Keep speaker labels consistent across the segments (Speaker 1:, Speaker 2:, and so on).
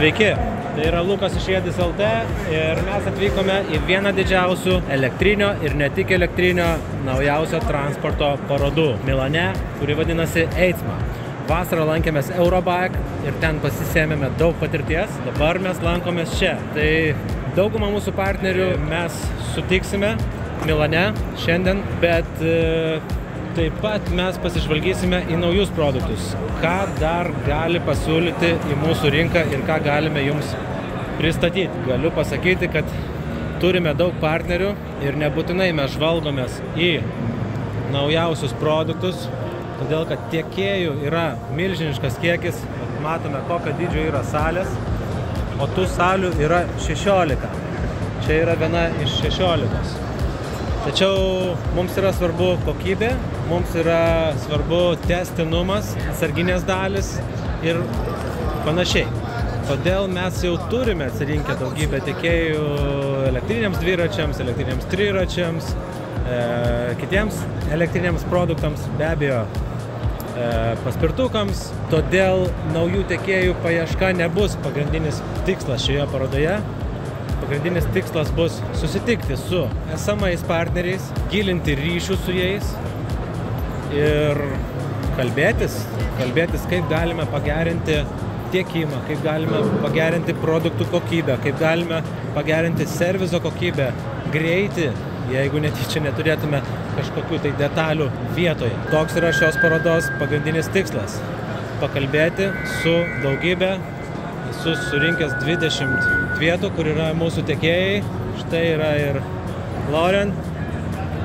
Speaker 1: Sveiki, tai yra Lukas iš Jedis LT ir mes atvykome į vieną didžiausių elektrinio ir ne tik elektrinio naujausio transporto parodų Milane, kuri vadinasi EICMA. Vasarą lankėmės Eurobike ir ten pasisėmėme daug patirties, dabar mes lankomės čia. Tai daugumą mūsų partnerių mes sutiksime Milane šiandien, bet taip pat mes pasižvalgysime į naujus produktus, ką dar gali pasiūlyti į mūsų rinką ir ką galime jums pristatyti. Galiu pasakyti, kad turime daug partnerių ir nebūtinai mes žvalgomės į naujausius produktus, todėl kad tiekėjų yra milžiniškas kiekis, matome kokio dydžio yra salės, o tų salių yra 16. Čia yra viena iš 16. Tačiau mums yra svarbu kokybė, mums yra svarbu tęstinumas, atsarginės dalis ir panašiai. Todėl mes jau turime atsirinkę daugybę tiekėjų elektriniams dviračiams, elektriniams triračiams, kitiems elektriniams produktams, be abejo paspirtukams. Todėl naujų tiekėjų paieška nebus pagrindinis tikslas šioje parodoje. Pagrindinis tikslas bus susitikti su esamais partneriais, gilinti ryšių su jais ir kalbėtis, kaip galime pagerinti tiekimą, kaip galime pagerinti produktų kokybę, kaip galime pagerinti serviso kokybę, greitį, jeigu netyčia neturėtume kažkokių tai detalių vietoje. Toks yra šios parodos pagrindinis tikslas – pakalbėti su daugybė. Esu surinkęs 20 vietų, kur yra mūsų tiekėjai. Štai yra ir Lauren.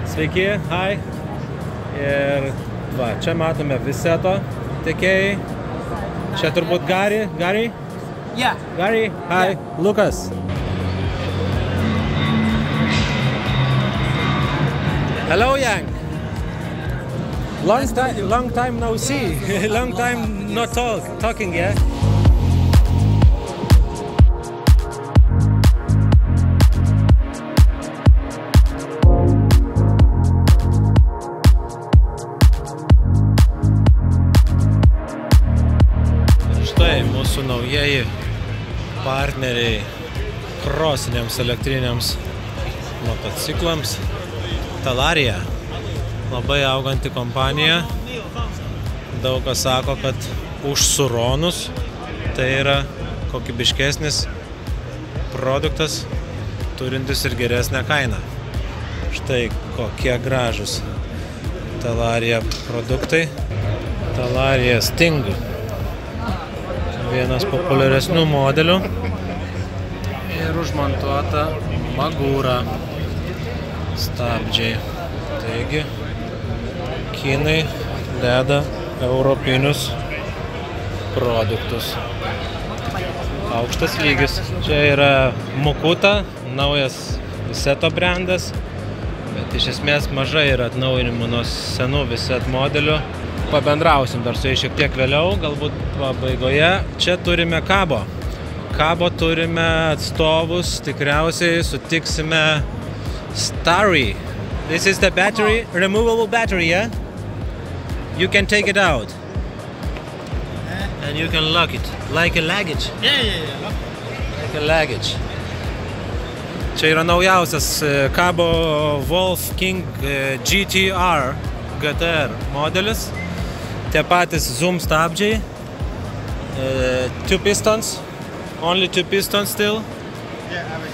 Speaker 1: Sveiki, hi. Ir va, čia matome Viseto tiekėjai. Čia turbūt Gary.
Speaker 2: Yeah.
Speaker 1: Gary, hi. Yeah. Lukas. Hello, Yang. Long time no see. Long time not talking, yeah? Mūsų naujieji partneriai krosiniams elektriniams motociklams. Talarija, labai auganti kompanija. Daug kas sako, kad už Suronus tai yra kokybiškesnis produktas, turintis ir geresnę kainą. Štai kokie gražus Talarija produktai. Talarija Sting. Vienas populiaresnių modelių ir užmontuota Magura stabdžiai. Taigi, kinai deda europinius produktus. Aukštas lygis. Čia yra Mukuta, naujas Viseto brandas, bet iš esmės mažai yra atnaujinimų nuo senų Viset modelių. Pabendrausim dar su jais šiek tiek vėliau, galbūt pabaigoje. Čia turime Kabo. Kabo turime atstovus, tikriausiai sutiksime Starry. This is the battery, removable battery, yeah? You can take it out. And you can lock it, like a luggage.
Speaker 2: Yeah.
Speaker 1: Like a luggage. Čia yra naujausias Kabo Wolf King GTR modelis. Tie patys Zoom stabdžiai, 2 pistons, only 2 pistons still.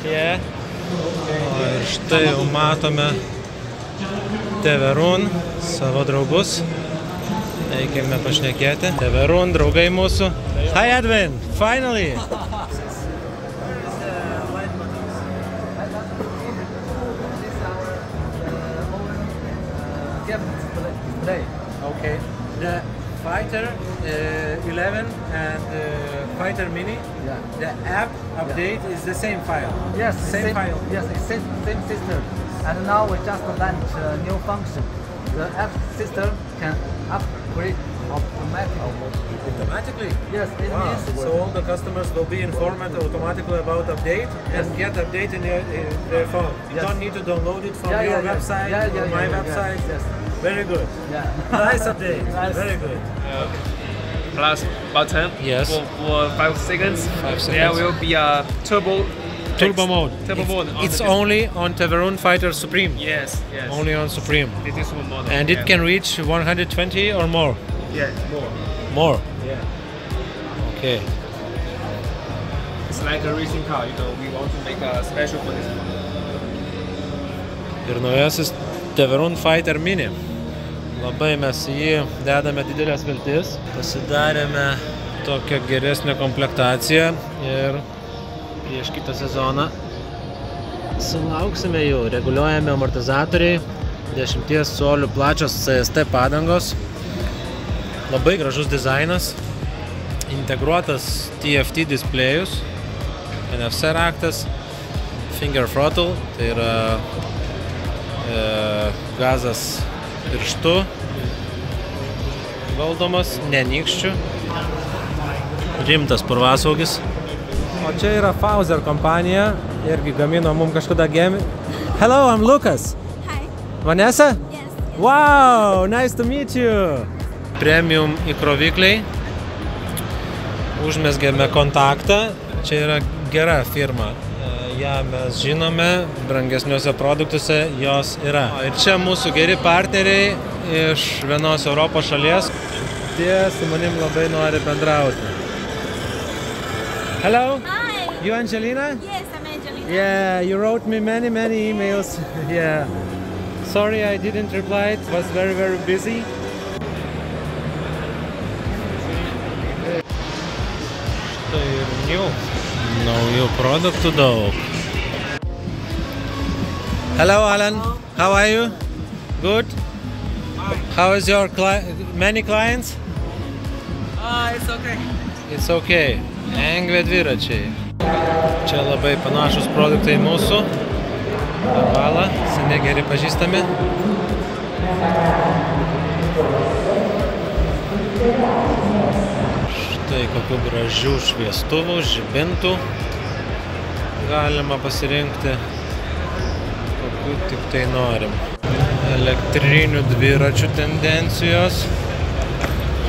Speaker 1: Yeah. O ir štai jau matome Teverun, savo draugus. Eikime pašnekėti. Teverun, draugai mūsų. Hi Edwin, finally! Okay. The Fighter 11 and Fighter Mini,
Speaker 2: yeah.
Speaker 1: The app update is the same file.
Speaker 2: Yes,
Speaker 1: same file.
Speaker 2: Yes, it's same system. And now we just launched a new function. The app system can upgrade
Speaker 1: automatically.
Speaker 2: Yes, it means
Speaker 1: so all the customers will be informed automatically about update and get update in their phone. You don't need to download it from your website or my website.
Speaker 2: Yes.
Speaker 1: Very good.
Speaker 2: Yeah.
Speaker 1: Nice update.
Speaker 2: Nice.
Speaker 1: Very good.
Speaker 3: plus button
Speaker 1: Yes.
Speaker 3: for 5 seconds.
Speaker 1: 5 seconds.
Speaker 3: There will be a turbo
Speaker 1: mode.
Speaker 3: Turbo mode.
Speaker 1: It's only on Tavaroon Fighter Supreme.
Speaker 3: Yes.
Speaker 1: Only on Supreme.
Speaker 3: This is one model.
Speaker 1: And it can reach 120 or more.
Speaker 3: Yeah, more.
Speaker 1: More.
Speaker 3: Yeah.
Speaker 1: Okay.
Speaker 3: It's like a racing car. We want to make a special for this one.
Speaker 1: Ir naujasis Tavaroon Fighter Mini. Labai mes į jį dedame didelės viltis. Pasidarėme tokią geresnę komplektaciją ir prieš kitą sezoną sulauksime jau. Reguliuojami amortizatoriai, 10 colių plačios CST padangos. Labai gražus dizainas, integruotas TFT displejus, NFC raktas, finger throttle, tai yra gazas pirštu valdomas, nenykščių, rimtas purvasaugis. O čia yra Fauser kompanija, irgi gamino mums kažkada gemi. Hello, I'm Lucas.
Speaker 4: Hi.
Speaker 1: Vanessa?
Speaker 4: Yes.
Speaker 1: Wow, nice to meet you. Premium įkrovikliai. Užmezgėme kontaktą. Čia yra gera firma. Ja mes žinome, brangesniuose produktuose jos yra. Ir čia mūsų geri partneriai iš vienos Europos šalies. Tie su manim labai nori bendrauti. Hello?
Speaker 4: Hi.
Speaker 1: You Angelina?
Speaker 4: Yes, I'm Angelina.
Speaker 1: Yeah, you wrote me many emails. Yeah. Sorry I didn't reply. It was very busy. Štai ir naujų produktų daug. Hello Alan, how are you? Good? How is your many clients?
Speaker 3: It's okay.
Speaker 1: It's okay. Engvė dviračiai. Čia labai panašus produktai mūsų. Vala, seniai geri pažįstami. Štai kokių gražių šviestuvų, žibintų galima pasirinkti, kokių tik tai norim. Elektrinių dviračių tendencijos.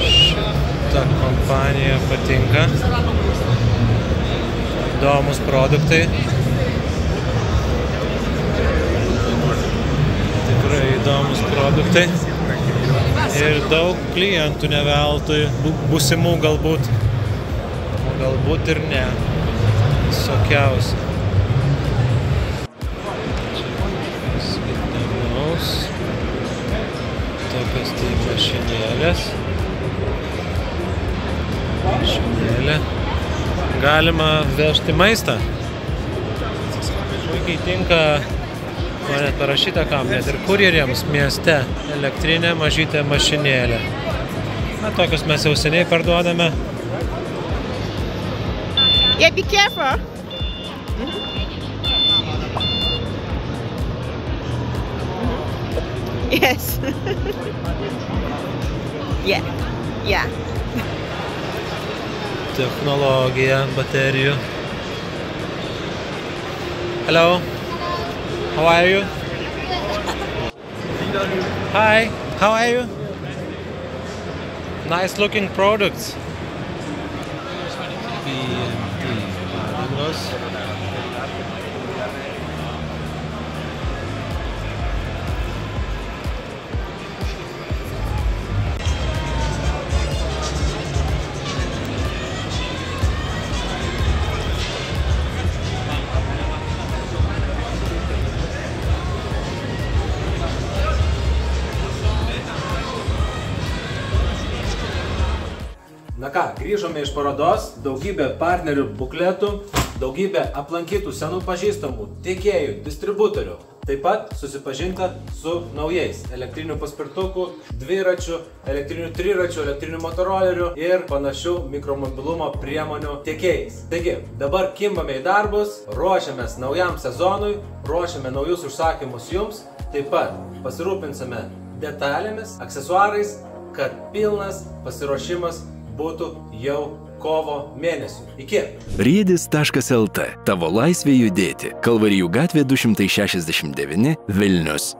Speaker 1: Šita kompanija patinka. Įdomus produktai. Tikrai įdomus produktai. Ir daug klientų ne veltui, būsimų galbūt. Galbūt ir ne. Visokiausi. Čia įdomaus. Tokios tai mašinėlės. Mašinėlė. Galima vežti maistą. Puikiai tinka, man net parašyta kam, net ir kurjeriams mieste. Elektrinė mažytė mašinėlė. Na, tokius mes jau seniai parduodame.
Speaker 5: Yeah, be careful. Yes. Yeah.
Speaker 1: Technologija, baterijų. Hello. How are you? Hi. How are you? Nice looking products. Na ką, grįžome iš parodos, daugybė partnerių bukletų, daugybė aplankytų senų pažįstamų, tiekėjų, distributorių. Taip pat susipažinta su naujais elektrinių paspirtukų, dviračių, elektrinių triračių, elektrinių motorolerių ir panašių mikromobilumo priemonių tiekėjais. Taigi, dabar kimbame į darbus, ruošiamės naujam sezonui, ruošiame naujus užsakymus jums, taip pat pasirūpinsime detalėmis, aksesuarais, kad pilnas pasiruošimas būtų jau kovo mėnesių. Iki.
Speaker 6: Riedis.lt. Tavo laisvė judėti. Kalvarijų gatvė 269, Vilnius.